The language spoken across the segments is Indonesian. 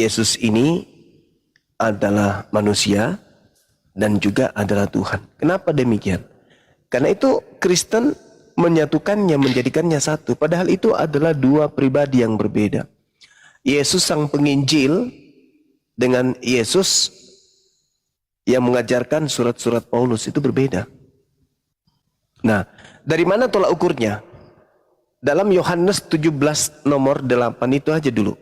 Yesus ini adalah manusia dan juga adalah Tuhan. Kenapa demikian? Karena itu Kristen menyatukannya, menjadikannya satu. Padahal itu adalah dua pribadi yang berbeda. Yesus sang penginjil dengan Yesus yang mengajarkan surat-surat Paulus itu berbeda. Nah, dari mana tolak ukurnya? Dalam Yohanes 17 nomor 8 itu aja dulu.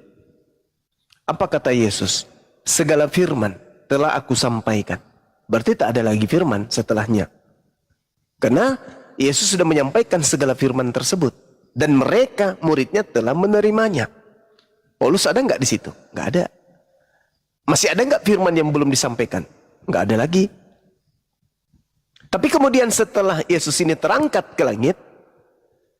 Apa kata Yesus? Segala firman telah aku sampaikan. Berarti tak ada lagi firman setelahnya. Karena Yesus sudah menyampaikan segala firman tersebut. Dan mereka, muridnya, telah menerimanya. Paulus ada nggak di situ? Nggak ada. Masih ada nggak firman yang belum disampaikan? Nggak ada lagi. Tapi kemudian setelah Yesus ini terangkat ke langit,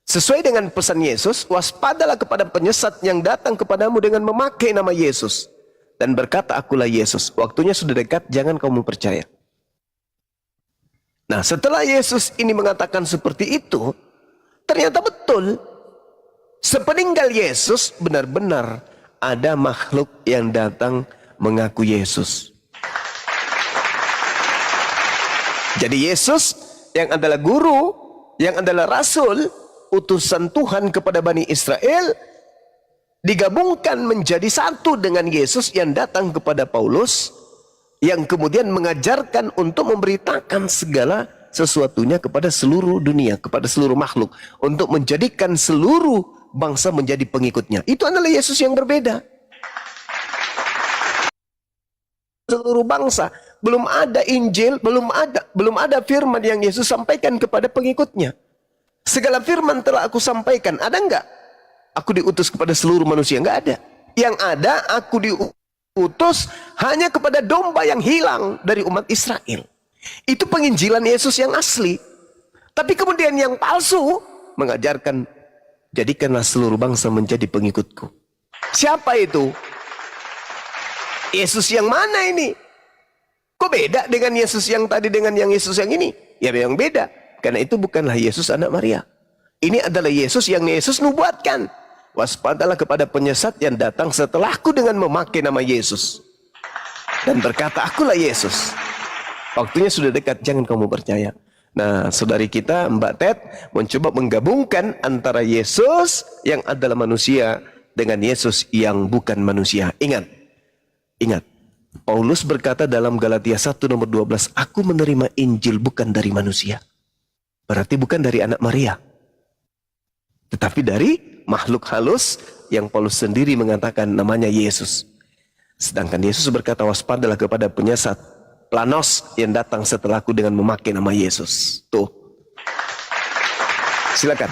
sesuai dengan pesan Yesus, waspadalah kepada penyesat yang datang kepadamu dengan memakai nama Yesus. Dan berkata, akulah Yesus. Waktunya sudah dekat, jangan kamu percaya. Nah, setelah Yesus ini mengatakan seperti itu, ternyata betul. Sepeninggal Yesus, benar-benar ada makhluk yang datang mengaku Yesus. Jadi Yesus yang adalah guru, yang adalah rasul, utusan Tuhan kepada Bani Israel, digabungkan menjadi satu dengan Yesus yang datang kepada Paulus, yang kemudian mengajarkan untuk memberitakan segala sesuatunya kepada seluruh dunia, kepada seluruh makhluk, untuk menjadikan seluruh bangsa menjadi pengikutnya. Itu adalah Yesus yang berbeda. Seluruh bangsa, belum ada Injil, belum ada firman yang Yesus sampaikan kepada pengikutnya. Segala firman telah aku sampaikan. Ada enggak? Aku diutus kepada seluruh manusia? Enggak ada. Yang ada, aku diutus hanya kepada domba yang hilang dari umat Israel. Itu penginjilan Yesus yang asli. Tapi kemudian yang palsu mengajarkan, jadikanlah seluruh bangsa menjadi pengikutku. Siapa itu? Yesus yang mana ini? Kok beda dengan Yesus yang tadi dengan yang Yesus yang ini? Ya memang beda. Karena itu bukanlah Yesus anak Maria. Ini adalah Yesus yang Yesus nubuatkan. Waspadalah kepada penyesat yang datang setelahku dengan memakai nama Yesus. Dan berkata, akulah Yesus. Waktunya sudah dekat, jangan kamu percaya. Nah, saudari kita, Mbak Ted, mencoba menggabungkan antara Yesus yang adalah manusia dengan Yesus yang bukan manusia. Ingat, Paulus berkata dalam Galatia 1 nomor 12, aku menerima Injil bukan dari manusia. Berarti bukan dari anak Maria. Tetapi dari makhluk halus yang Paulus sendiri mengatakan namanya Yesus. Sedangkan Yesus berkata, waspadalah kepada penyesat Planos yang datang setelahku dengan memakai nama Yesus. Tuh. Silakan.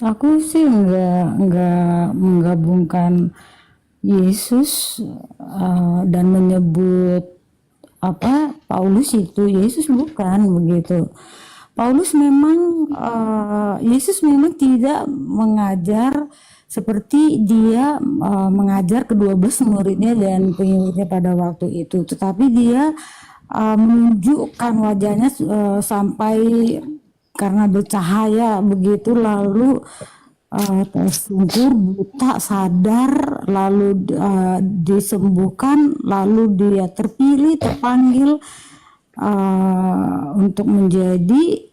Aku sih nggak menggabungkan Yesus dan menyebut Paulus itu Yesus, bukan begitu. Paulus memang Yesus memang tidak mengajar seperti dia mengajar ke-12 muridnya dan pengikutnya pada waktu itu, tetapi dia menunjukkan wajahnya sampai karena bercahaya begitu, lalu tersungkur, buta, sadar, lalu disembuhkan, lalu dia terpilih, terpanggil untuk menjadi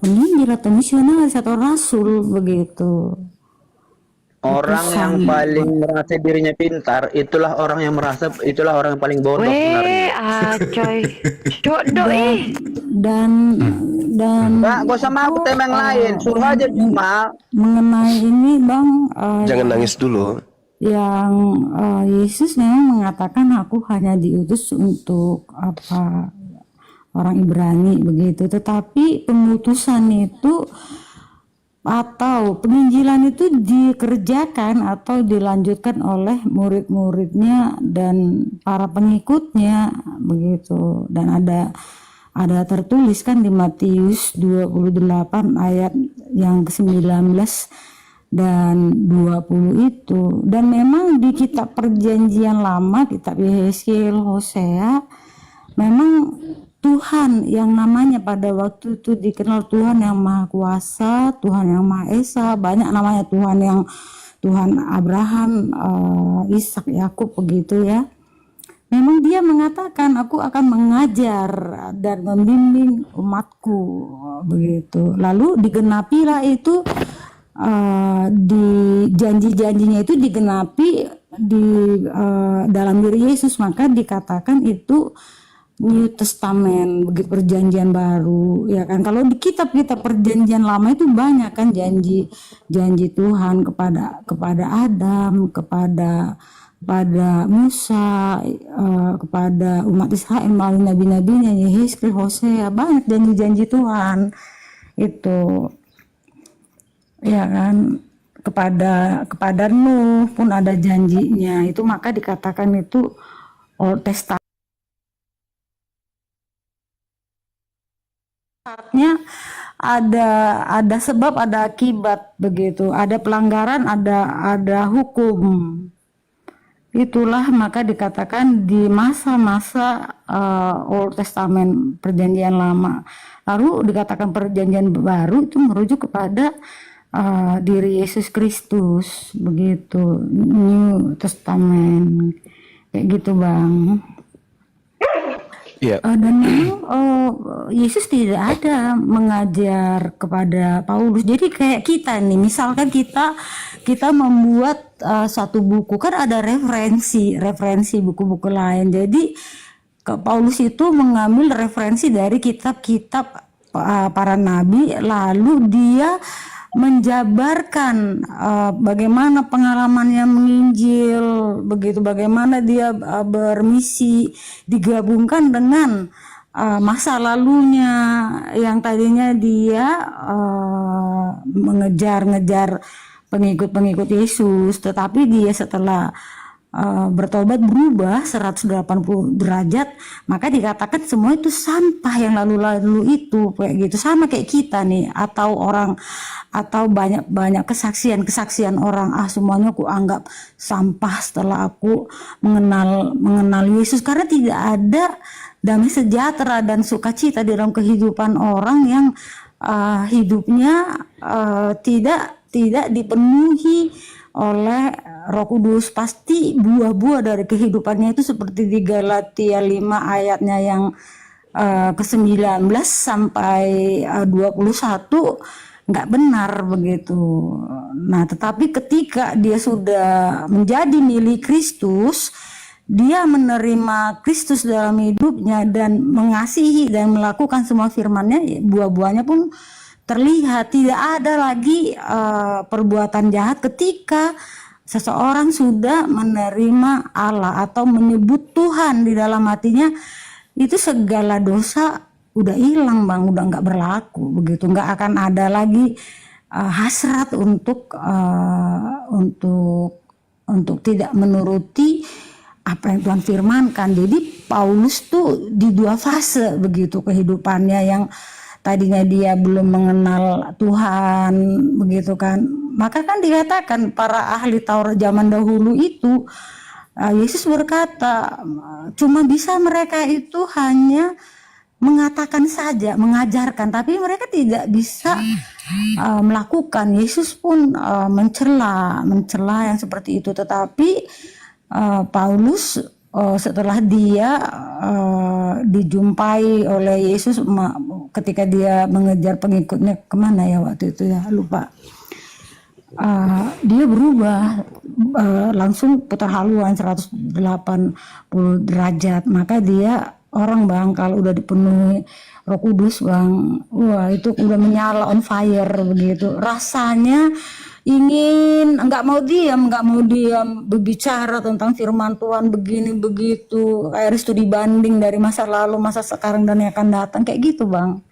penginjil atau misionaris atau rasul begitu. Orang yang paling merasa dirinya pintar, itulah orang yang paling bodoh sebenarnya. Coy. Dok Dan Nggak usah mau tema yang lain, suruh aja cuma. Mengenai ini Bang, Jangan nangis dulu. yang Yesus memang mengatakan aku hanya diutus untuk orang Ibrani begitu, tetapi pengutusan itu atau penginjilan itu dikerjakan atau dilanjutkan oleh murid-muridnya dan para pengikutnya begitu. Dan ada tertulis kan di Matius 28 ayat yang ke-19 dan 20 itu. Dan memang di kitab perjanjian lama, kitab Yeskiel, Hosea, memang Tuhan yang namanya pada waktu itu dikenal Tuhan yang Maha Kuasa, Tuhan yang Maha Esa, banyak namanya Tuhan yang Tuhan Abraham, Ishak, Yakub begitu ya. Memang dia mengatakan aku akan mengajar dan membimbing umatku begitu. Lalu digenapilah itu, di janji-janjinya itu digenapi di dalam diri Yesus, maka dikatakan itu New Testament, begitu perjanjian baru ya kan. Kalau di kitab-kitab perjanjian lama itu banyak kan janji Tuhan kepada Adam, kepada Musa, kepada umat Israel melalui nabi-nabinya, Yehezkiel, Hosea, banyak janji-janji Tuhan itu ya kan. Kepada Nuh pun ada janjinya itu, maka dikatakan itu Old Testament. Artinya ada sebab, ada akibat begitu, ada pelanggaran, ada hukum. Itulah maka dikatakan di masa-masa Old Testament, perjanjian lama. Lalu dikatakan perjanjian baru itu merujuk kepada diri Yesus Kristus begitu, New Testament kayak gitu Bang. Ya. Dan memang Yesus tidak ada mengajar kepada Paulus. Jadi kayak kita nih, misalkan kita membuat satu buku, kan ada referensi buku-buku lain. Jadi Paulus itu mengambil referensi dari kitab-kitab para nabi, lalu dia menjabarkan bagaimana pengalamannya menginjil begitu, bagaimana dia bermisi, digabungkan dengan masa lalunya yang tadinya dia mengejar-ngejar pengikut Yesus, tetapi dia setelah bertobat berubah 180 derajat, maka dikatakan semua itu sampah yang lalu-lalu itu kayak gitu, sama kayak kita nih, atau banyak kesaksian orang, semuanya aku anggap sampah setelah aku mengenal Yesus, karena tidak ada damai sejahtera dan sukacita di dalam kehidupan orang yang hidupnya tidak dipenuhi oleh Roh Kudus. Pasti buah-buah dari kehidupannya itu seperti di Galatia 5 ayatnya yang ke-19 sampai 21 nggak benar begitu. Nah, tetapi ketika dia sudah menjadi milik Kristus, dia menerima Kristus dalam hidupnya dan mengasihi dan melakukan semua firman-Nya, buah-buahnya pun terlihat. Tidak ada lagi perbuatan jahat ketika seseorang sudah menerima Allah atau menyebut Tuhan di dalam hatinya, itu segala dosa udah hilang Bang, udah nggak berlaku begitu, nggak akan ada lagi hasrat untuk tidak menuruti apa yang Tuhan firmankan. Jadi Paulus tuh di dua fase begitu kehidupannya, yang tadinya dia belum mengenal Tuhan begitu kan. Maka kan dikatakan para ahli Taurat zaman dahulu itu, Yesus berkata cuma bisa mereka itu hanya mengatakan saja, mengajarkan, tapi mereka tidak bisa melakukan. Yesus pun mencela yang seperti itu. Tetapi Paulus setelah dia dijumpai oleh Yesus ketika dia mengejar pengikutnya, kemana ya waktu itu ya, lupa. Dia berubah, langsung putar haluan 180 derajat. Maka dia orang Bang, kalau udah dipenuhi Roh Kudus Bang, wah itu udah menyala, on fire begitu. Rasanya ingin nggak mau diam berbicara tentang firman Tuhan begini begitu, kayak studi banding dari masa lalu, masa sekarang dan yang akan datang, kayak gitu Bang.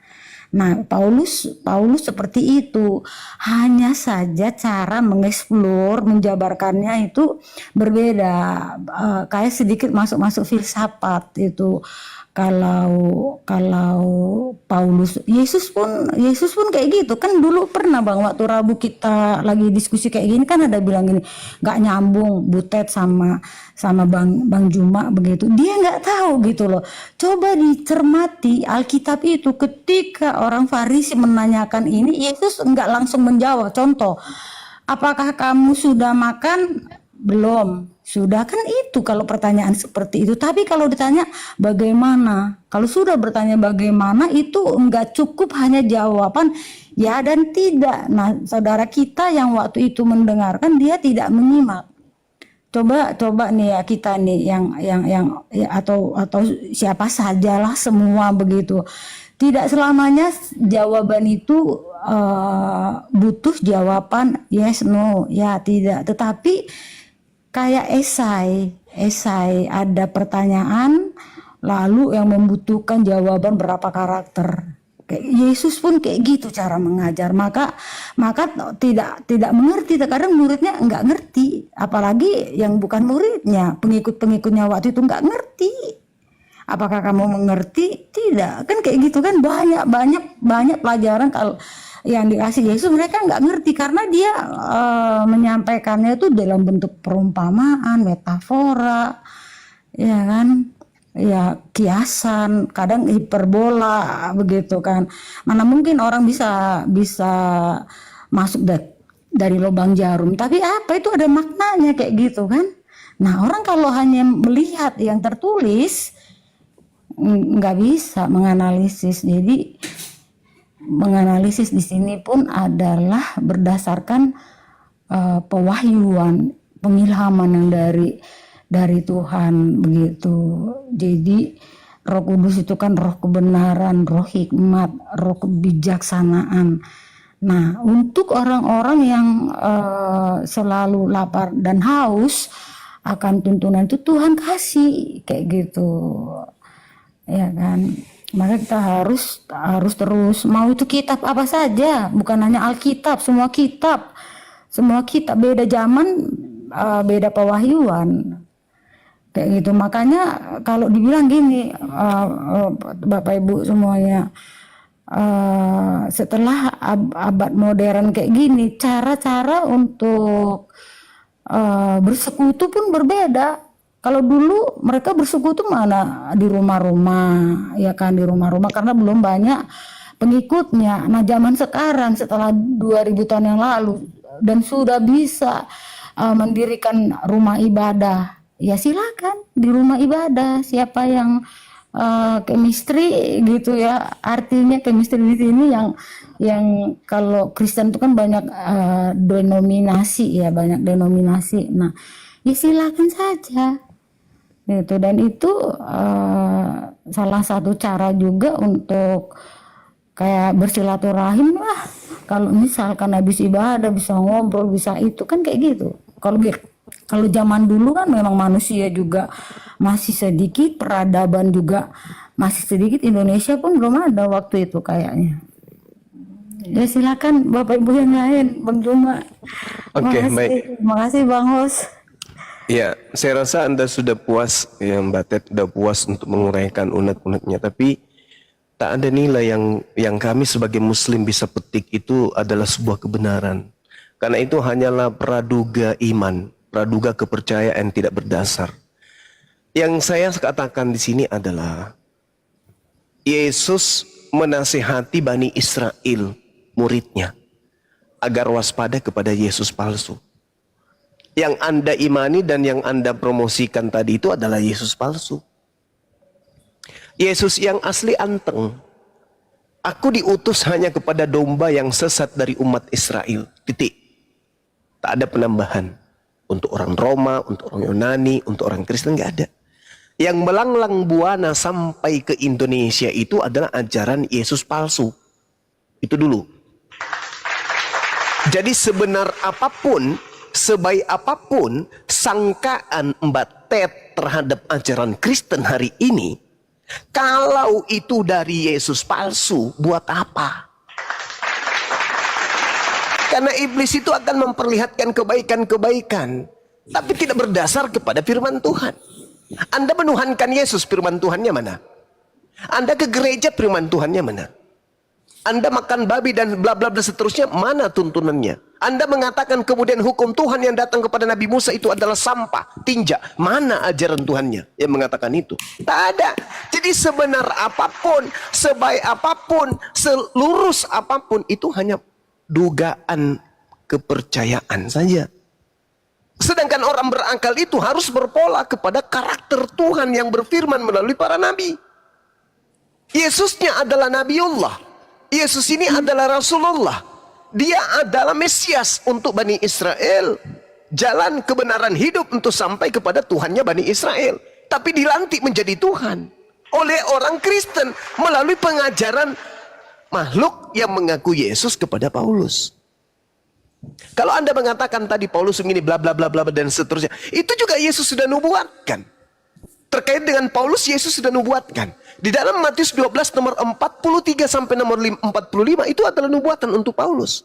Nah, Paulus seperti itu, hanya saja cara mengeksplor, menjabarkannya itu berbeda, kayak sedikit masuk filsafat itu. Kalau Paulus, Yesus pun kayak gitu kan. Dulu pernah Bang, waktu Rabu kita lagi diskusi kayak gini kan, ada bilang gini, nggak nyambung Butet sama Bang Juma begitu. Dia nggak tahu gitu loh. Coba dicermati Alkitab itu, ketika orang Farisi menanyakan ini, Yesus nggak langsung menjawab. Contoh, apakah kamu sudah makan? Belum. Sudah, kan itu kalau pertanyaan seperti itu. Tapi kalau ditanya bagaimana, kalau sudah bertanya bagaimana, itu enggak cukup hanya jawaban ya dan tidak. Nah, saudara kita yang waktu itu mendengarkan, dia tidak menyimak. Coba nih ya, kita nih yang ya, atau siapa sajalah, semua begitu. Tidak selamanya jawaban itu butuh jawaban yes no ya tidak, tetapi kayak esai ada pertanyaan lalu yang membutuhkan jawaban berapa karakter. Kayak Yesus pun kayak gitu cara mengajar, maka tidak mengerti. Terkadang muridnya nggak ngerti, apalagi yang bukan muridnya, pengikutnya waktu itu nggak ngerti. Apakah kamu mengerti? Tidak, kan kayak gitu kan. Banyak pelajaran kalau yang dikasih Yesus mereka nggak ngerti, karena dia menyampaikannya itu dalam bentuk perumpamaan, metafora, ya kan, ya kiasan, kadang hiperbola begitu kan. Mana mungkin orang bisa masuk dari lubang jarum, tapi apa itu ada maknanya kayak gitu kan. Nah, orang kalau hanya melihat yang tertulis nggak bisa menganalisis. Jadi menganalisis di sini pun adalah berdasarkan pewahyuan, pengilhaman yang dari Tuhan begitu. Jadi Roh Kudus itu kan roh kebenaran, roh hikmat, roh kebijaksanaan. Nah, untuk orang-orang yang selalu lapar dan haus akan tuntunan itu, Tuhan kasih kayak gitu. Ya kan, maka kita harus terus, mau itu kitab apa saja, bukan hanya Alkitab, semua kitab beda zaman, beda pewahyuan kayak gitu. Makanya kalau dibilang gini, Bapak Ibu semuanya, setelah abad modern kayak gini, cara-cara untuk bersekutu pun berbeda. Kalau dulu mereka bersekutu mana? Di rumah-rumah, ya kan, di rumah-rumah, karena belum banyak pengikutnya. Nah, zaman sekarang setelah 2000 tahun yang lalu dan sudah bisa mendirikan rumah ibadah, ya silakan di rumah ibadah. Siapa yang chemistry gitu ya, artinya chemistry di sini yang kalau Kristen itu kan banyak denominasi ya, banyak denominasi. Nah, ya silakan saja. Gitu. Dan itu salah satu cara juga untuk kayak bersilaturahim lah. Kalau misalkan habis ibadah bisa ngobrol, bisa itu kan kayak gitu. Kalau zaman dulu kan memang manusia juga masih sedikit, peradaban juga masih sedikit, Indonesia pun belum ada waktu itu kayaknya. Ya silakan Bapak Ibu yang lain, Bang Juma. Oke, baik. Terima kasih Bang Hos. Ya, saya rasa Anda sudah puas, ya Mbak Ted sudah puas untuk menguraikan unek-uneknya. Tapi tak ada nilai yang kami sebagai Muslim bisa petik itu adalah sebuah kebenaran. Karena itu hanyalah praduga iman, praduga kepercayaan tidak berdasar. Yang saya katakan di sini adalah Yesus menasihati Bani Israel, muridnya, agar waspada kepada Yesus palsu. Yang Anda imani dan yang Anda promosikan tadi itu adalah Yesus palsu. Yesus yang asli anteng. Aku diutus hanya kepada domba yang sesat dari umat Israel. Titik. Tak ada penambahan. Untuk orang Roma, untuk orang Yunani, untuk orang Kristen, nggak ada. Yang melanglang buana sampai ke Indonesia itu adalah ajaran Yesus palsu. Itu dulu. Jadi sebenar apapun, sebaik apapun sangkaan Mbak Ted terhadap ajaran Kristen hari ini, kalau itu dari Yesus palsu, buat apa? Karena iblis itu akan memperlihatkan kebaikan-kebaikan, tapi tidak berdasar kepada firman Tuhan. Anda menuhankan Yesus, firman Tuhannya mana? Anda ke gereja, firman Tuhannya mana? Anda makan babi dan bla bla bla seterusnya, mana tuntunannya? Anda mengatakan kemudian hukum Tuhan yang datang kepada Nabi Musa itu adalah sampah, tinja. Mana ajaran Tuhannya yang mengatakan itu? Tak ada. Jadi sebenar apapun, sebaik apapun, selurus apapun, itu hanya dugaan kepercayaan saja. Sedangkan orang berakal itu harus berpola kepada karakter Tuhan yang berfirman melalui para nabi. Yesusnya adalah Nabiullah. Yesus ini adalah Rasulullah. Dia adalah Mesias untuk Bani Israel. Jalan kebenaran hidup untuk sampai kepada Tuhannya Bani Israel. Tapi dilantik menjadi Tuhan oleh orang Kristen melalui pengajaran makhluk yang mengaku Yesus kepada Paulus. Kalau Anda mengatakan tadi Paulus begini bla bla bla bla dan seterusnya, itu juga Yesus sudah nubuatkan. Terkait dengan Paulus, Yesus sudah nubuatkan. Di dalam Matius 12 nomor 43 sampai nomor 45 itu adalah nubuatan untuk Paulus.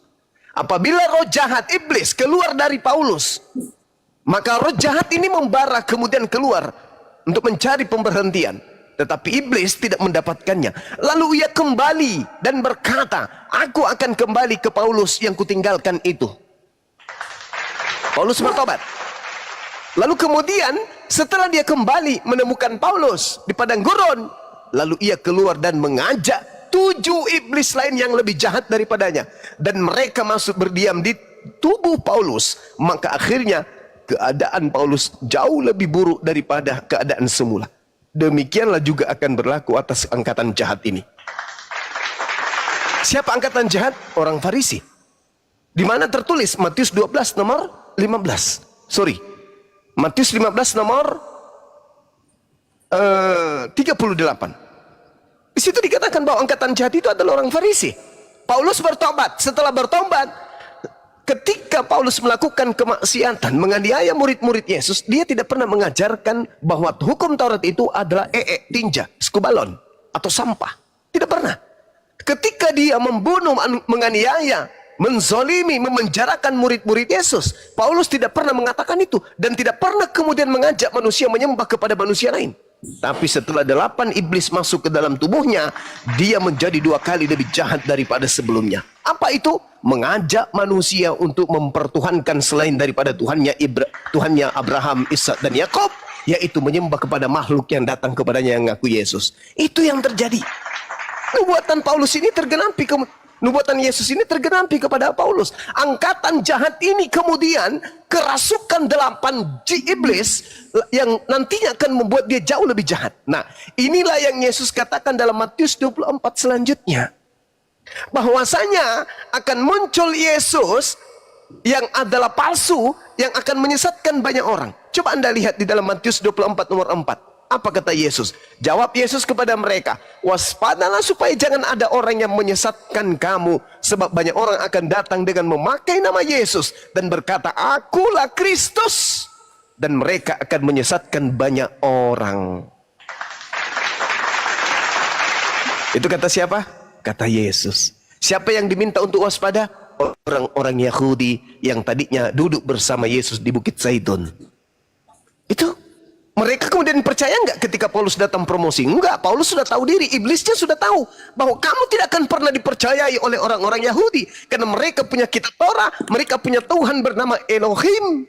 Apabila roh jahat iblis keluar dari Paulus, maka roh jahat ini membara kemudian keluar untuk mencari pemberhentian. Tetapi iblis tidak mendapatkannya. Lalu ia kembali dan berkata, aku akan kembali ke Paulus yang kutinggalkan itu. Paulus bertobat. Lalu kemudian setelah dia kembali menemukan Paulus di padang gurun, lalu ia keluar dan mengajak 7 iblis lain yang lebih jahat daripadanya. Dan mereka masuk berdiam di tubuh Paulus. Maka akhirnya keadaan Paulus jauh lebih buruk daripada keadaan semula. Demikianlah juga akan berlaku atas angkatan jahat ini. Siapa angkatan jahat? Orang Farisi. Di mana tertulis Matius 12 nomor 15. Sorry. Matius 15 nomor 38. Di situ dikatakan bahwa angkatan jahat itu adalah orang Farisi. Paulus bertobat. Setelah bertobat, ketika Paulus melakukan kemaksiatan, menganiaya murid-murid Yesus, dia tidak pernah mengajarkan bahwa hukum Taurat itu adalah tinja, skubalon, atau sampah. Tidak pernah. Ketika dia membunuh, menganiaya, menzolimi, memenjarakan murid-murid Yesus, Paulus tidak pernah mengatakan itu. Dan tidak pernah kemudian mengajak manusia menyembah kepada manusia lain. Tapi setelah 8 iblis masuk ke dalam tubuhnya, dia menjadi 2 kali lebih jahat daripada sebelumnya. Apa itu? Mengajak manusia untuk mempertuhankan selain daripada Tuhannya Abraham, Ishak dan Yakub, yaitu menyembah kepada makhluk yang datang kepadanya yang mengaku Yesus. Itu yang terjadi. Nubuatan Paulus ini tergenapi, nubuatan Yesus ini tergenapi kepada Paulus. Angkatan jahat ini kemudian kerasukan 8 iblis yang nantinya akan membuat dia jauh lebih jahat. Nah, inilah yang Yesus katakan dalam Matius 24 selanjutnya. Bahwasanya akan muncul Yesus yang adalah palsu, yang akan menyesatkan banyak orang. Coba Anda lihat di dalam Matius 24 nomor 4. Apa kata Yesus? Jawab Yesus kepada mereka, waspadalah supaya jangan ada orang yang menyesatkan kamu, sebab banyak orang akan datang dengan memakai nama Yesus dan berkata, akulah Kristus, dan mereka akan menyesatkan banyak orang. Itu kata siapa? Kata Yesus. Siapa yang diminta untuk waspada? Orang-orang Yahudi yang tadinya duduk bersama Yesus di Bukit Zaitun. Itu mereka kemudian percaya enggak ketika Paulus datang promosi? Enggak, Paulus sudah tahu diri, iblisnya sudah tahu bahwa kamu tidak akan pernah dipercayai oleh orang-orang Yahudi karena mereka punya kitab Torah, mereka punya Tuhan bernama Elohim.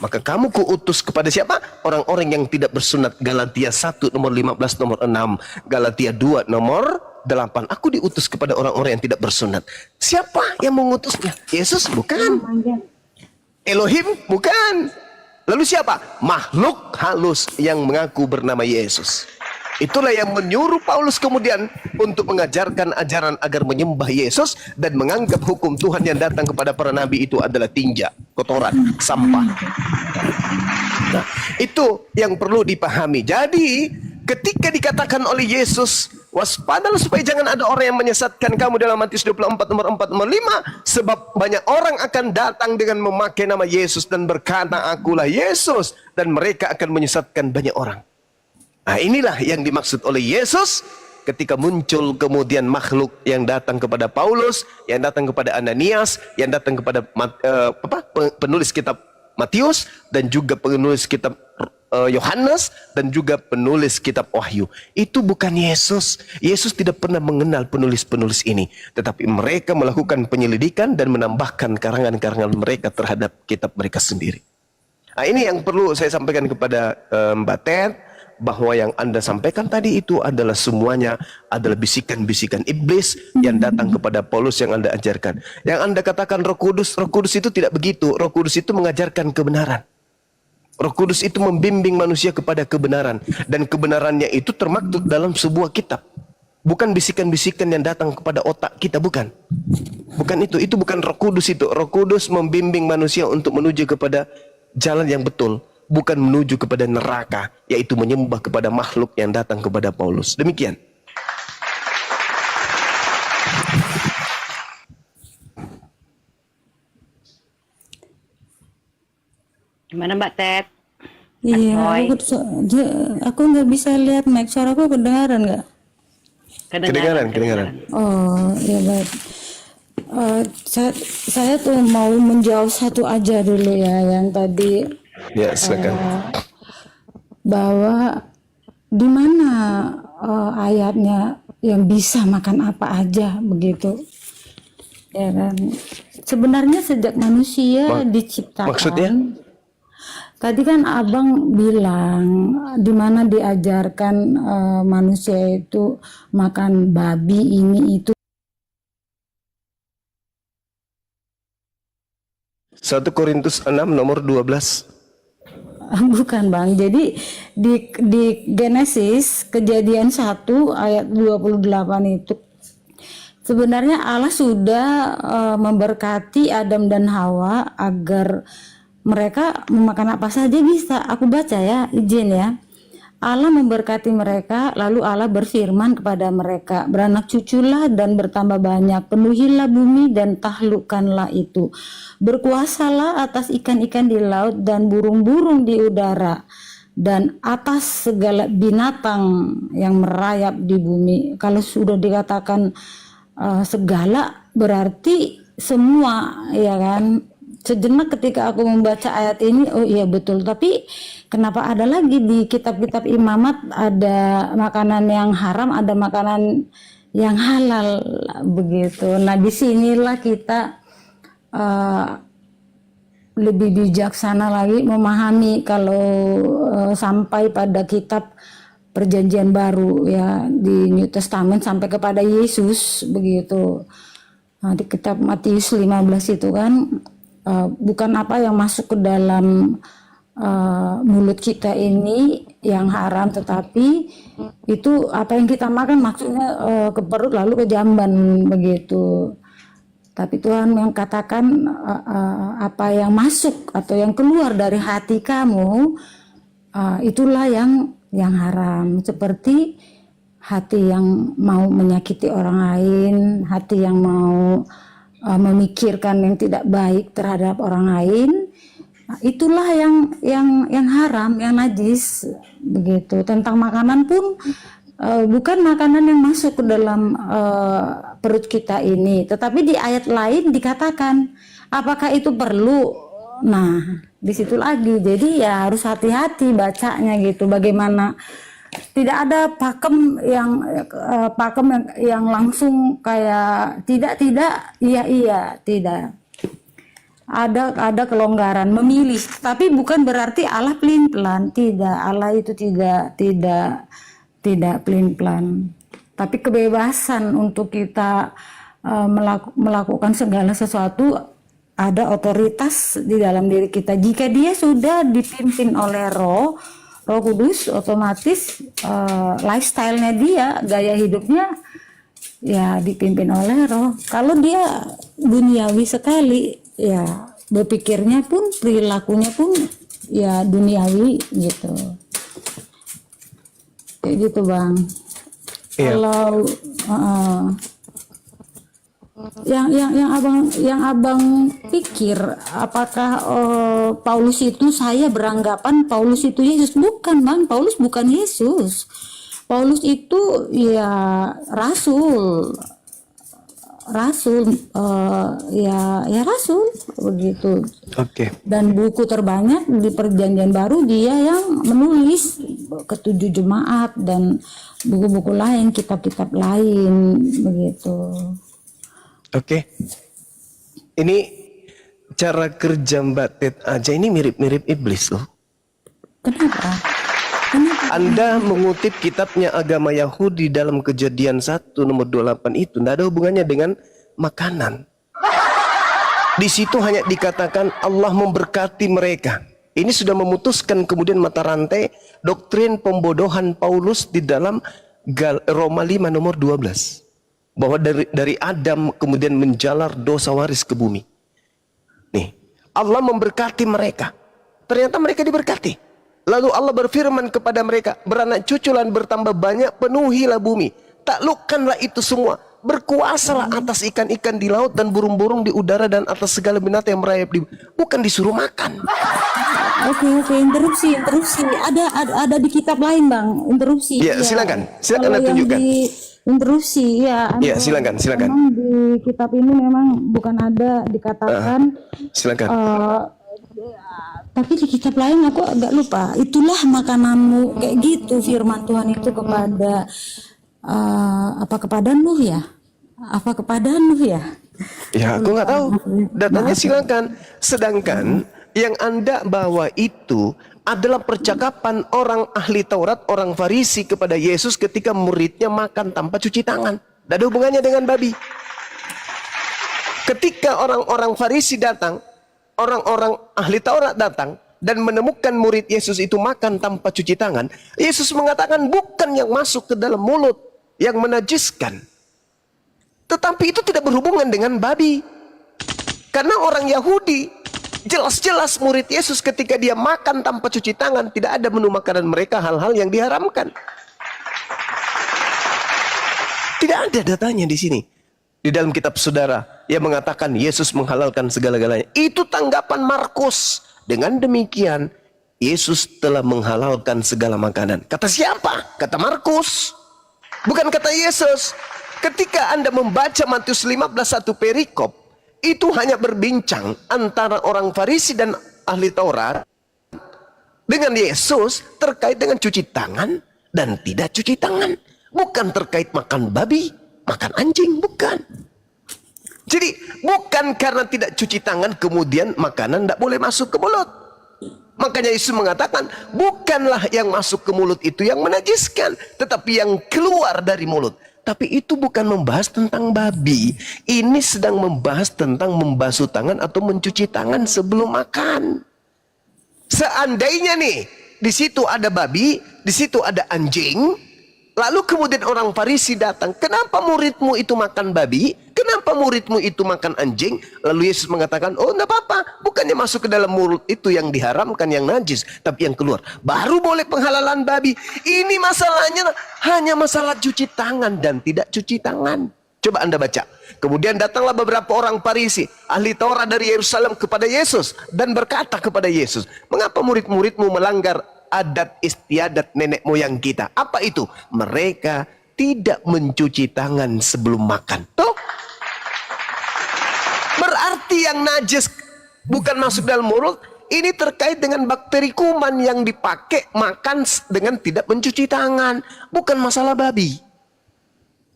Maka kamu kuutus kepada siapa? Orang-orang yang tidak bersunat. Galatia 1 nomor 15 nomor 6, Galatia 2 nomor 8. Aku diutus kepada orang-orang yang tidak bersunat. Siapa yang mengutusnya? Yesus? Bukan. Elohim? Bukan. Lalu siapa? Makhluk halus yang mengaku bernama Yesus. Itulah yang menyuruh Paulus kemudian untuk mengajarkan ajaran agar menyembah Yesus dan menganggap hukum Tuhan yang datang kepada para nabi itu adalah tinja, kotoran, sampah. Nah, itu yang perlu dipahami. Jadi, ketika dikatakan oleh Yesus, waspadalah supaya jangan ada orang yang menyesatkan kamu dalam Matius 24 nomor 4 nomor 5, sebab banyak orang akan datang dengan memakai nama Yesus dan berkata, akulah Yesus, dan mereka akan menyesatkan banyak orang. Nah, inilah yang dimaksud oleh Yesus ketika muncul kemudian makhluk yang datang kepada Paulus, yang datang kepada Ananias, yang datang kepada penulis kitab Matius, dan juga penulis kitab Yohanes, dan juga penulis kitab Wahyu. Itu bukan Yesus. Yesus tidak pernah mengenal penulis-penulis ini, tetapi mereka melakukan penyelidikan dan menambahkan karangan-karangan mereka terhadap kitab mereka sendiri. Nah, ini yang perlu saya sampaikan kepada Mbak Ted, bahwa yang Anda sampaikan tadi itu adalah semuanya adalah bisikan-bisikan iblis yang datang kepada Paulus yang Anda ajarkan. Yang Anda katakan Roh Kudus itu tidak begitu. Roh Kudus itu mengajarkan kebenaran. Roh Kudus itu membimbing manusia kepada kebenaran, dan kebenarannya itu termaktub dalam sebuah kitab. Bukan bisikan-bisikan yang datang kepada otak kita, bukan. Bukan itu bukan Roh Kudus itu. Roh Kudus membimbing manusia untuk menuju kepada jalan yang betul, bukan menuju kepada neraka, yaitu menyembah kepada makhluk yang datang kepada Paulus. Demikian. Gimana Mbak Ted? Iya, aku nggak bisa lihat mic, suaraku kedengaran nggak? Kedengaran. Oh, ya baik. Saya tuh mau menjawab satu aja dulu ya, yang tadi Ya, silakan. bahwa di mana ayatnya yang bisa makan apa aja begitu, ya kan? Sebenarnya sejak manusia diciptakan. Maksudnya? Tadi kan abang bilang di mana diajarkan manusia itu makan babi ini itu. 1 Korintus 6 nomor 12. Bukan bang, jadi di Genesis Kejadian 1 ayat 28 itu sebenarnya Allah sudah memberkati Adam dan Hawa agar mereka memakan apa saja bisa. Aku baca ya, izin ya. Allah memberkati mereka, lalu Allah berfirman kepada mereka, beranak cuculah dan bertambah banyak, penuhilah bumi dan taklukkanlah itu. Berkuasalah atas ikan-ikan di laut dan burung-burung di udara, dan atas segala binatang yang merayap di bumi. Kalau sudah dikatakan segala, berarti semua, ya kan? Sejenak ketika aku membaca ayat ini, oh iya betul, tapi kenapa ada lagi di kitab-kitab imamat ada makanan yang haram, ada makanan yang halal begitu. Nah, disinilah kita lebih bijaksana lagi memahami kalau sampai pada kitab Perjanjian Baru ya, di New Testament sampai kepada Yesus begitu. Nah, di kitab Matius 15 itu kan bukan apa yang masuk ke dalam mulut kita ini yang haram, tetapi itu apa yang kita makan, maksudnya ke perut lalu ke jamban begitu. Tapi Tuhan yang katakan apa yang masuk atau yang keluar dari hati kamu itulah yang haram, seperti hati yang mau menyakiti orang lain, hati yang mau memikirkan yang tidak baik terhadap orang lain, itulah yang haram, yang najis begitu. Tentang makanan pun bukan makanan yang masuk ke dalam perut kita ini, tetapi di ayat lain dikatakan apakah itu perlu. Nah, di situ lagi, jadi ya harus hati-hati bacanya gitu. Bagaimana tidak ada pakem yang langsung kayak tidak iya tidak. Ada kelonggaran memilih, tapi bukan berarti Allah pelin-pelan, tidak. Allah itu tidak pelin-pelan, tapi kebebasan untuk kita melakukan segala sesuatu. Ada otoritas di dalam diri kita. Jika dia sudah dipimpin oleh Roh Kudus, otomatis lifestyle-nya dia, gaya hidupnya ya dipimpin oleh Roh. Kalau dia duniawi sekali, ya berpikirnya pun, perilakunya pun ya duniawi gitu. Kayak gitu bang. Iya. Kalau yang abang pikir apakah Paulus itu, saya beranggapan Paulus itu Yesus? Bukan bang, Paulus bukan Yesus. Paulus itu ya rasul ya rasul begitu. Oke. Dan buku terbanyak di Perjanjian Baru dia yang menulis, ke-7 jemaat dan buku-buku lain, kitab-kitab lain begitu. Oke. Ini cara kerja Mbak Ted aja ini mirip-mirip iblis loh. Kenapa? Kenapa Anda mengutip kitabnya agama Yahudi dalam Kejadian 1 nomor 28 itu tidak ada hubungannya dengan makanan. Di situ hanya dikatakan Allah memberkati mereka. Ini sudah memutuskan kemudian mata rantai doktrin pembodohan Paulus di dalam Roma 5 nomor 12. Bahwa dari Adam kemudian menjalar dosa waris ke bumi. Nih, Allah memberkati mereka. Ternyata mereka diberkati. Lalu Allah berfirman kepada mereka, beranak cuculan bertambah banyak, penuhilah bumi. Taklukkanlah itu semua. Berkuasalah atas ikan-ikan di laut dan burung-burung di udara dan atas segala binatang yang merayap di bumi. Bukan disuruh makan. Oke, interupsi. Ada di kitab lain, Bang, interupsi. Ya, silakan Anda tunjukkan. Interupsi, ya. Ya, silakan. Memang di kitab ini memang bukan ada dikatakan. Silakan. Tapi di kitab lain aku agak lupa. Itulah makananmu, kayak gitu firman Tuhan itu kepada kepada Nuh ya? Apa kepada Nuh ya? Ya, aku nggak tahu. Datanya silakan. Sedangkan yang Anda bawa itu adalah percakapan orang ahli Taurat, orang Farisi kepada Yesus ketika muridnya makan tanpa cuci tangan. Tidak ada hubungannya dengan babi. Ketika orang-orang Farisi datang, orang-orang ahli Taurat datang dan menemukan murid Yesus itu makan tanpa cuci tangan, Yesus mengatakan bukan yang masuk ke dalam mulut yang menajiskan, tetapi itu tidak berhubungan dengan babi. Karena orang Yahudi jelas-jelas murid Yesus ketika dia makan tanpa cuci tangan, tidak ada menu makanan mereka hal-hal yang diharamkan. Tidak ada datanya di sini. Di dalam kitab saudara yang mengatakan Yesus menghalalkan segala-galanya. Itu tanggapan Markus. Dengan demikian Yesus telah menghalalkan segala makanan. Kata siapa? Kata Markus. Bukan kata Yesus. Ketika Anda membaca Matius 15:1 perikop, itu hanya berbincang antara orang Farisi dan ahli Taurat dengan Yesus terkait dengan cuci tangan dan tidak cuci tangan. Bukan terkait makan babi, makan anjing, bukan. Jadi bukan karena tidak cuci tangan kemudian makanan tidak boleh masuk ke mulut. Makanya Yesus mengatakan bukanlah yang masuk ke mulut itu yang menajiskan, tetapi yang keluar dari mulut. Tapi itu bukan membahas tentang babi. Ini sedang membahas tentang membasuh tangan atau mencuci tangan sebelum makan. Seandainya nih, di situ ada babi, di situ ada anjing, lalu kemudian orang Farisi datang, kenapa muridmu itu makan babi? Kenapa muridmu itu makan anjing? Lalu Yesus mengatakan, oh enggak apa-apa, bukannya masuk ke dalam mulut itu yang diharamkan, yang najis, tapi yang keluar. Baru boleh penghalalan babi. Ini masalahnya hanya masalah cuci tangan dan tidak cuci tangan. Coba Anda baca. Kemudian datanglah beberapa orang Farisi, ahli Taurat dari Yerusalem kepada Yesus dan berkata kepada Yesus, mengapa murid-muridmu melanggar adat istiadat nenek moyang kita? Apa itu? Mereka tidak mencuci tangan sebelum makan. Tuh. Berarti yang najis bukan masuk dalam mulut, ini terkait dengan bakteri kuman yang dipakai makan dengan tidak mencuci tangan. Bukan masalah babi.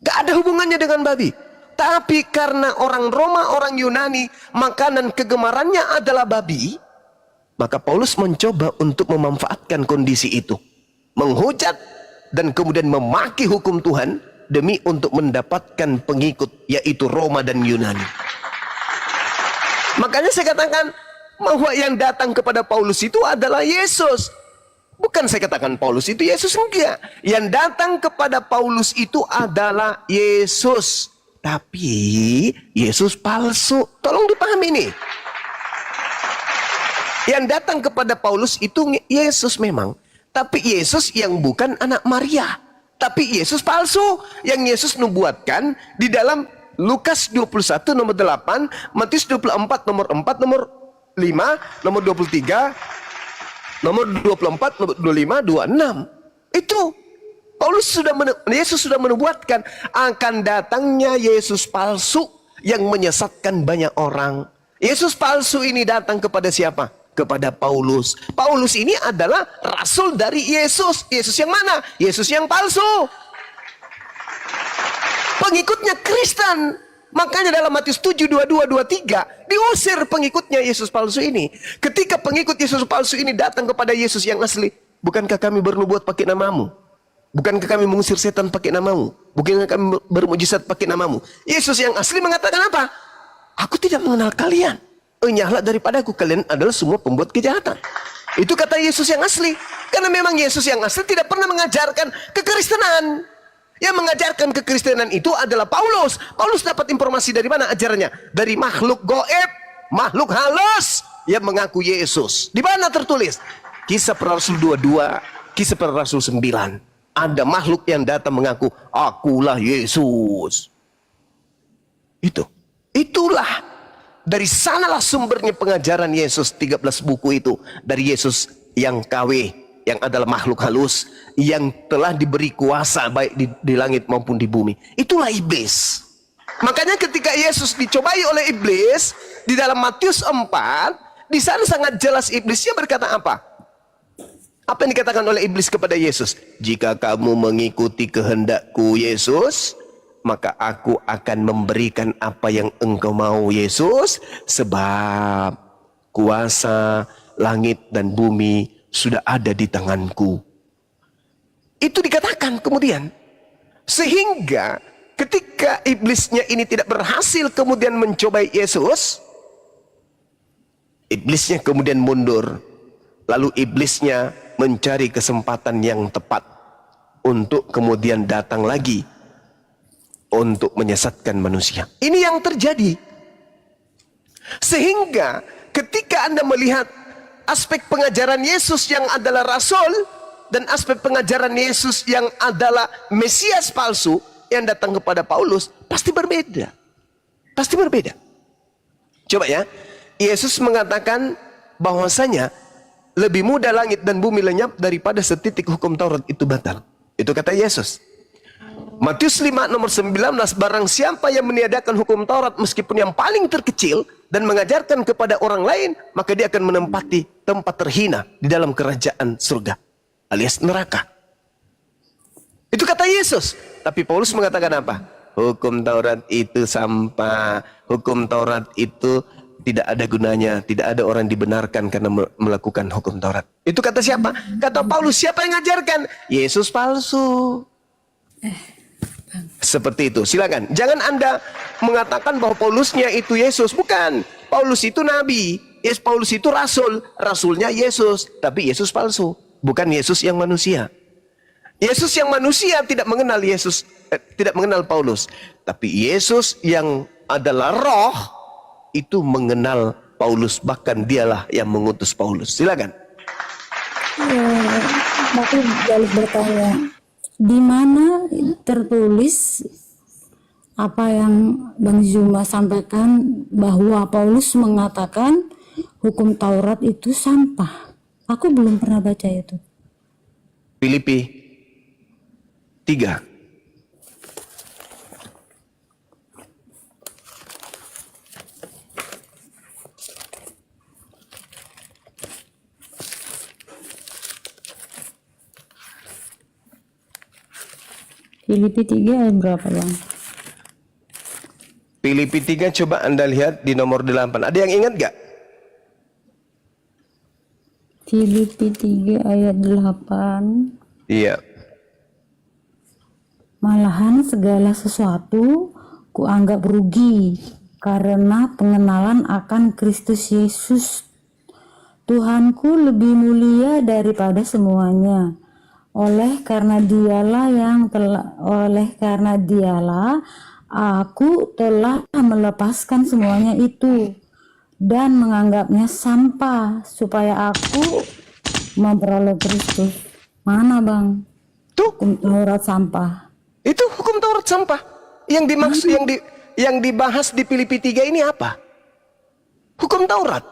Gak ada hubungannya dengan babi. Tapi karena orang Roma, orang Yunani, makanan kegemarannya adalah babi, maka Paulus mencoba untuk memanfaatkan kondisi itu. Menghujat dan kemudian memaki hukum Tuhan demi untuk mendapatkan pengikut, yaitu Roma dan Yunani. Makanya saya katakan bahwa yang datang kepada Paulus itu adalah Yesus. Bukan saya katakan Paulus itu Yesus, enggak. Yang datang kepada Paulus itu adalah Yesus. Tapi Yesus palsu. Tolong dipahami ini. Yang datang kepada Paulus itu Yesus memang. Tapi Yesus yang bukan anak Maria. Tapi Yesus palsu. Yang Yesus nubuatkan di dalam Lukas 21 nomor 8, Matius 24 nomor 4, nomor 5, nomor 23, nomor 24, nomor 25, 26. Itu Yesus sudah menubuatkan akan datangnya Yesus palsu yang menyesatkan banyak orang. Yesus palsu ini datang kepada siapa? Kepada Paulus. Paulus ini adalah rasul dari Yesus. Yesus yang mana? Yesus yang palsu. Pengikutnya Kristen. Makanya dalam Matius 7, 22, 23 diusir pengikutnya Yesus palsu ini. Ketika pengikut Yesus palsu ini datang kepada Yesus yang asli, Bukankah kami bernubuat pakai namamu? Bukankah kami mengusir setan pakai namamu? Bukankah kami bermujizat pakai namamu? Yesus yang asli mengatakan apa? Aku tidak mengenal kalian. Enyahlah daripadaku, kalian adalah semua pembuat kejahatan. Itu kata Yesus yang asli. Karena memang Yesus yang asli tidak pernah mengajarkan kekristenan. Yang mengajarkan kekristenan itu adalah Paulus. Paulus dapat informasi dari mana ajarannya? Dari makhluk goib, makhluk halus yang mengaku Yesus. Di mana tertulis? Kisah Para Rasul 22, Kisah Para Rasul 9. Ada makhluk yang datang mengaku, akulah Yesus. Itulah. Dari sanalah sumbernya pengajaran Yesus 13 buku itu. Dari Yesus yang KW, yang adalah makhluk halus, yang telah diberi kuasa baik di langit maupun di bumi. Itulah iblis. Makanya ketika Yesus dicobai oleh iblis, di dalam Matius 4, di sana sangat jelas iblisnya berkata apa? Apa yang dikatakan oleh iblis kepada Yesus? Jika kamu mengikuti kehendakku Yesus, maka aku akan memberikan apa yang engkau mau Yesus, sebab kuasa langit dan bumi sudah ada di tanganku. Itu dikatakan kemudian. Sehingga ketika iblisnya ini tidak berhasil kemudian mencobai Yesus, iblisnya kemudian mundur. Lalu iblisnya mencari kesempatan yang tepat untuk kemudian datang lagi untuk menyesatkan manusia. Ini yang terjadi. Sehingga ketika Anda melihat aspek pengajaran Yesus yang adalah rasul dan aspek pengajaran Yesus yang adalah Mesias palsu yang datang kepada Paulus, pasti berbeda. Pasti berbeda. Coba ya, Yesus mengatakan bahwasanya lebih mudah langit dan bumi lenyap daripada setitik hukum Taurat itu batal. Itu kata Yesus. Matius 5 nomor 19, barang siapa yang meniadakan hukum Taurat meskipun yang paling terkecil dan mengajarkan kepada orang lain, maka dia akan menempati tempat terhina di dalam kerajaan surga alias neraka. Itu kata Yesus. Tapi Paulus mengatakan apa? Hukum Taurat itu sampah. Hukum Taurat itu tidak ada gunanya, tidak ada orang dibenarkan karena melakukan hukum Taurat. Itu kata siapa? Kata Paulus. Siapa yang ngajarkan? Yesus palsu. Seperti itu. Silakan. Jangan Anda mengatakan bahwa Paulusnya itu Yesus. Bukan. Paulus itu nabi. Yes, Paulus itu rasul. Rasulnya Yesus. Tapi Yesus palsu. Bukan Yesus yang manusia. Yesus yang manusia tidak mengenal Yesus, tidak mengenal Paulus. Tapi Yesus yang adalah roh itu mengenal Paulus, bahkan dialah yang mengutus Paulus. Silakan. Aku balik bertanya, di mana tertulis apa yang Bang Zuma sampaikan bahwa Paulus mengatakan hukum Taurat itu sampah? Aku belum pernah baca itu. Filipi 3. Filipi 3 ayat berapa, Bang? Filipi 3 coba Anda lihat di nomor 8. Ada yang ingat gak? Filipi 3 ayat 8. Iya. Malahan segala sesuatu kuanggap rugi karena pengenalan akan Kristus Yesus Tuhanku lebih mulia daripada semuanya. Oleh karena dialah aku telah melepaskan semuanya itu dan menganggapnya sampah supaya aku memperoleh Kristus. Mana, Bang? Tuh, Hukum Taurat sampah. itu hukum Taurat sampah. Yang dimaksud yang dibahas di Filipi 3 ini apa? Hukum Taurat.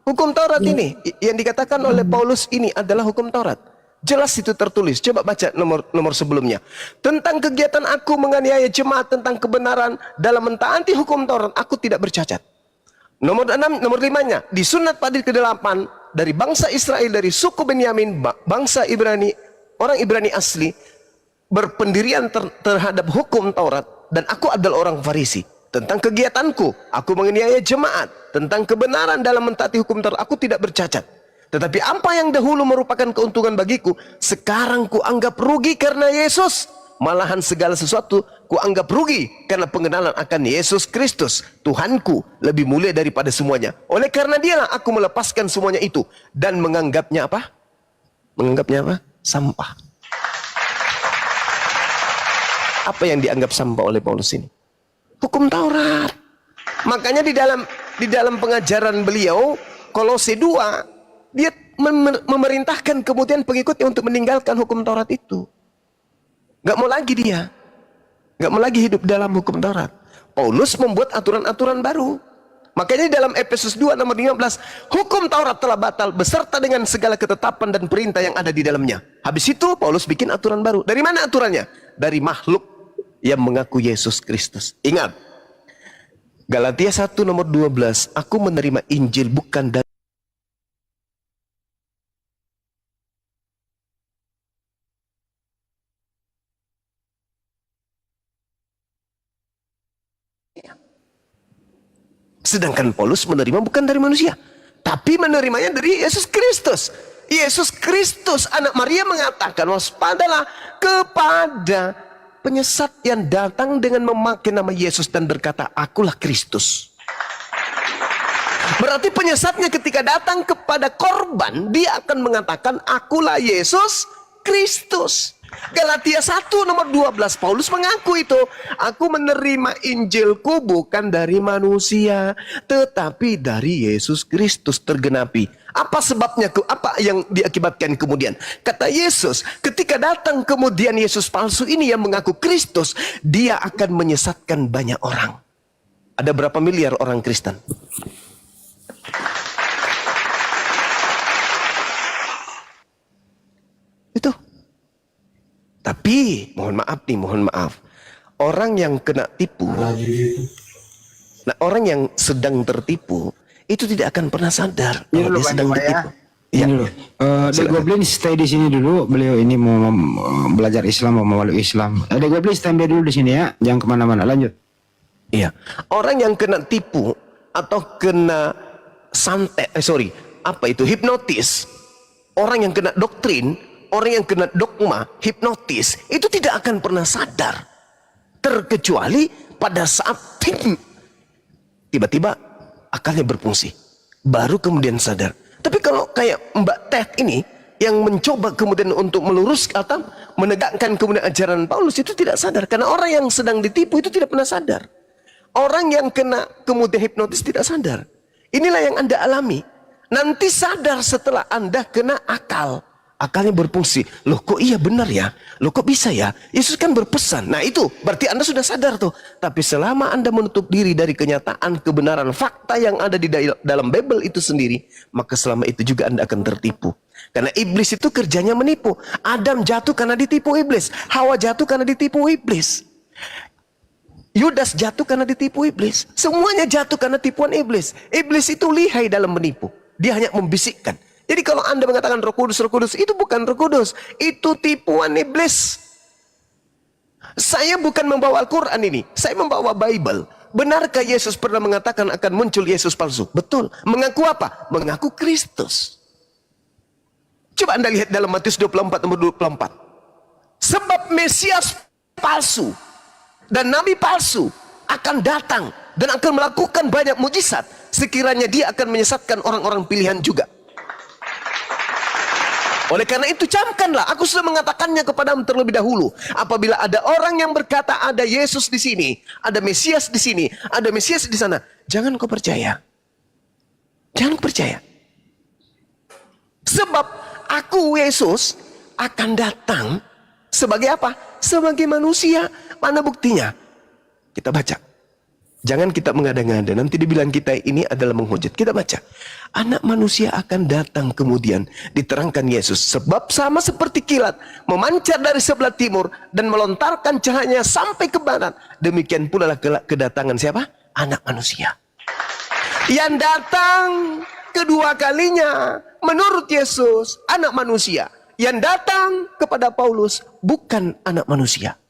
Hukum Taurat ini yang dikatakan oleh Paulus ini adalah hukum Taurat. Jelas itu tertulis. Coba baca nomor sebelumnya. Tentang kegiatan aku menganiaya jemaat tentang kebenaran dalam mentaati hukum Taurat, aku tidak bercacat. Nomor 6, nomor 5-nya, disunat pada ke-8 dari bangsa Israel, dari suku Benyamin, bangsa Ibrani, orang Ibrani asli, berpendirian terhadap hukum Taurat, dan aku adalah orang Farisi. Tentang kegiatanku, aku menganiaya jemaat, tentang kebenaran dalam mentaati hukum Taurat, aku tidak bercacat. Tetapi apa yang dahulu merupakan keuntungan bagiku, sekarang kuanggap rugi karena Yesus. Malahan segala sesuatu kuanggap rugi karena pengenalan akan Yesus Kristus, Tuhanku, lebih mulia daripada semuanya. Oleh karena dialah aku melepaskan semuanya itu dan menganggapnya apa? Menganggapnya apa? Sampah. Apa yang dianggap sampah oleh Paulus ini? Hukum Taurat. Makanya di dalam pengajaran beliau Kolose 2, dia memerintahkan kemudian pengikutnya untuk meninggalkan hukum Taurat itu. Gak mau lagi dia. Gak mau lagi hidup dalam hukum Taurat. Paulus membuat aturan-aturan baru. Makanya dalam Efesus 2 nomor 15, hukum Taurat telah batal beserta dengan segala ketetapan dan perintah yang ada di dalamnya. Habis itu Paulus bikin aturan baru. Dari mana aturannya? Dari makhluk yang mengaku Yesus Kristus. Ingat, Galatia 1 nomor 12, aku menerima Injil bukan dari sedangkan Paulus menerima bukan dari manusia, tapi menerimanya dari Yesus Kristus. Yesus Kristus, anak Maria, mengatakan, waspadalah kepada penyesat yang datang dengan memakai nama Yesus dan berkata, akulah Kristus. Berarti penyesatnya ketika datang kepada korban, dia akan mengatakan, akulah Yesus Kristus. Galatia 1 nomor 12, Paulus mengaku itu, aku menerima Injilku bukan dari manusia, tetapi dari Yesus Kristus tergenapi. Apa sebabnya? Apa yang diakibatkan kemudian? Kata Yesus, ketika datang kemudian Yesus palsu ini yang mengaku Kristus, dia akan menyesatkan banyak orang. Ada berapa miliar orang Kristen? Itu. Tapi, mohon maaf. Orang yang kena tipu, nah orang yang sedang tertipu, itu tidak akan pernah sadar Ini kalau dulu dia sedang Pak, ya. ditipu. Ini dulu. Dek Goblin stay di sini dulu. Beliau ini mau belajar Islam, mau memeluk Islam. Dek Goblin standby dulu di sini ya. Jangan kemana-mana. Lanjut. Iya. Orang yang kena tipu atau kena hipnotis, orang yang kena doktrin, orang yang kena dogma, hipnotis, itu tidak akan pernah sadar. Terkecuali pada saat tiba-tiba akalnya berfungsi. Baru kemudian sadar. Tapi kalau kayak Mbak Ted ini, yang mencoba kemudian untuk meluruskan atau menegakkan kemudian ajaran Paulus, itu tidak sadar. Karena orang yang sedang ditipu itu tidak pernah sadar. Orang yang kena kemudian hipnotis tidak sadar. Inilah yang Anda alami. Nanti sadar setelah Anda kena akal. Akalnya berfungsi. Loh kok iya benar ya? Loh kok bisa ya? Yesus kan berpesan. Nah itu berarti Anda sudah sadar tuh. Tapi selama Anda menutup diri dari kenyataan, kebenaran, fakta yang ada di dalam Bible itu sendiri, maka selama itu juga Anda akan tertipu. Karena iblis itu kerjanya menipu. Adam jatuh karena ditipu iblis. Hawa jatuh karena ditipu iblis. Yudas jatuh karena ditipu iblis. Semuanya jatuh karena tipuan iblis. Iblis itu lihai dalam menipu. Dia hanya membisikkan. Jadi kalau Anda mengatakan Roh Kudus, itu bukan Roh Kudus. Itu tipuan iblis. Saya bukan membawa Al-Quran ini. Saya membawa Bible. Benarkah Yesus pernah mengatakan akan muncul Yesus palsu? Betul. Mengaku apa? Mengaku Kristus. Coba Anda lihat dalam Matius 24 nomor 24. Sebab Mesias palsu dan Nabi palsu akan datang dan akan melakukan banyak mujizat. Sekiranya dia akan menyesatkan orang-orang pilihan juga. Oleh karena itu camkanlah, aku sudah mengatakannya kepadamu terlebih dahulu. Apabila ada orang yang berkata ada Yesus di sini, ada Mesias di sini, ada Mesias di sana, jangan kau percaya. Jangan percaya. Sebab aku Yesus akan datang sebagai apa? Sebagai manusia. Mana buktinya? Kita baca. Jangan kita mengada-ngada. Nanti dibilang kita ini adalah menghujat. Kita baca. Anak manusia akan datang kemudian. Diterangkan Yesus. Sebab sama seperti kilat. Memancar dari sebelah timur. Dan melontarkan cahayanya sampai ke barat. Demikian pula lah kedatangan siapa? Anak manusia. Yang datang kedua kalinya. Menurut Yesus. Anak manusia. Yang datang kepada Paulus. Bukan anak manusia.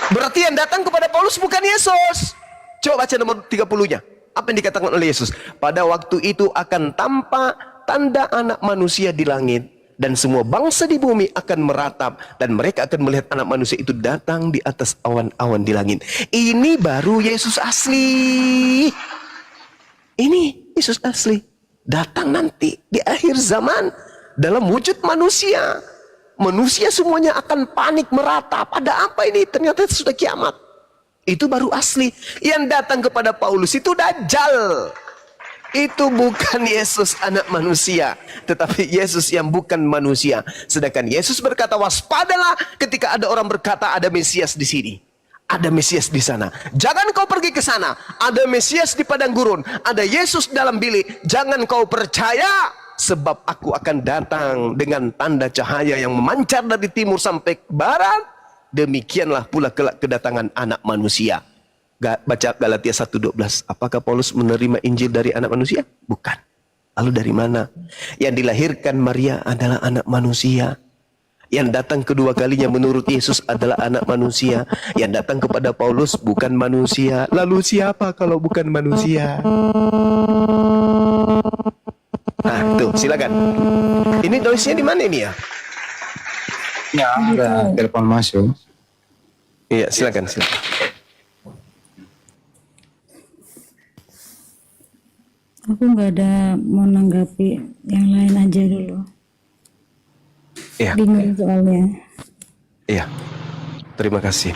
Berarti yang datang kepada Paulus bukan Yesus. Coba baca nomor 30-nya. Apa yang dikatakan oleh Yesus? Pada waktu itu akan tampak tanda anak manusia di langit, dan semua bangsa di bumi akan meratap, dan mereka akan melihat anak manusia itu datang di atas awan-awan di langit. Ini baru Yesus asli. Ini Yesus asli. Datang nanti di akhir zaman dalam wujud manusia. Manusia semuanya akan panik meratap. Ada apa ini? Ternyata sudah kiamat. Itu baru asli. Yang datang kepada Paulus itu Dajjal. Itu bukan Yesus anak manusia, tetapi Yesus yang bukan manusia. Sedangkan Yesus berkata, waspadalah ketika ada orang berkata ada Mesias di sini, ada Mesias di sana. Jangan kau pergi ke sana. Ada Mesias di padang gurun, ada Yesus dalam bilik. Jangan kau percaya, sebab aku akan datang dengan tanda cahaya yang memancar dari timur sampai ke barat. Demikianlah pula kelak kedatangan anak manusia. Baca Galatia 1:12. Apakah Paulus menerima Injil dari anak manusia? Bukan. Lalu dari mana? Yang dilahirkan Maria adalah anak manusia. Yang datang kedua kalinya menurut Yesus adalah anak manusia. Yang datang kepada Paulus bukan manusia. Lalu siapa kalau bukan manusia? Nah, tuh silakan. Ini noise-nya di mana ini ya? Ya, ada telepon masuk. Iya, silakan. Aku nggak ada mau nanggapi, yang lain aja dulu. Iya. Bingung soalnya. Iya. Terima kasih.